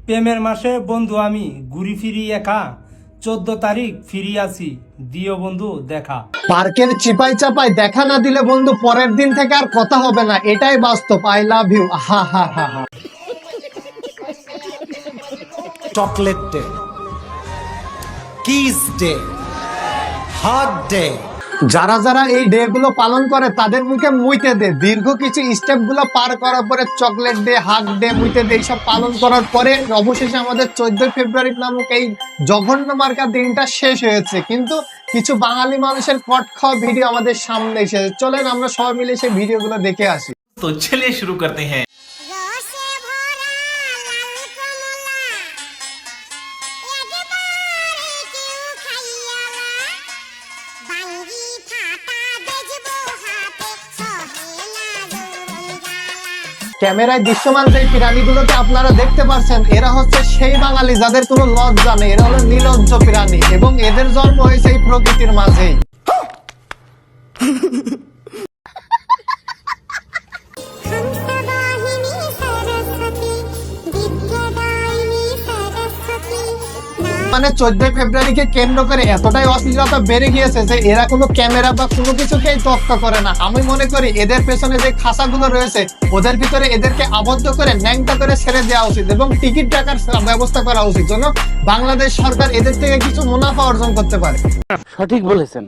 প্রেমের মাসে বন্ধু আমি ঘুরি ফিরি একা, 14 তারিখ ফিরি আসি, দিও বন্ধু দেখা। পার্কের চিপাই চাপাই দেখা না দিলে বন্ধু পরের দিন থেকে আর কথা হবে না, এটাই বাস্তব। I love you. হা হা হা হা। Chocolate day, kiss day, hug day. যারা যারা এই ডে গুলো পালন করে তাদের মুখে মুইতে দে। দীর্ঘ কিছু স্টেপ গুলো পার করার পরে চকলেট ডে, হাগ ডে, মুইতে দে এইসব পালন করার পরে অবশেষে আমাদের 14 ফেব্রুয়ারি নামক এই জঘন্য মার্কা দিনটা শেষ হয়েছে। কিন্তু কিছু বাঙালি মানুষের কট খাওয়া ভিডিও আমাদের সামনে এসেছে। চলেন আমরা সবাই মিলে সেই ভিডিও গুলো দেখে আসি। तो चलिए शुरू करते हैं। ক্যামেরায় দৃশ্যমান যে প্রাণীগুলোকে আপনারা দেখতে পাচ্ছেন, এরা হচ্ছে সেই বাঙালি যাদের কোনো লজ্জা নেই। এরা হলো নির্লজ্জ প্রাণী এবং এদের জন্ম হয়েছে এই প্রকৃতির মাঝেই। মানে 14 ফেব্রুয়ারিকে কেন্দ্র করে এতটাই অশ্লীলতা বেড়ে গিয়েছে যে এরা কোনো ক্যামেরা বা কোনো কিছুকেই তোয়াক্কা করে না। আমি মনে করি এদের পেছনে যে খাঁচাগুলো রয়েছে ওদের ভিতরে এদেরকে আবদ্ধ করে ন্যাংটা করে ছেড়ে দেওয়া উচিত এবং টিকিট টাকার ব্যবস্থা করা উচিত, যেন বাংলাদেশ সরকার এদের থেকে কিছু মুনাফা অর্জন করতে পারে। সঠিক বলেছেন।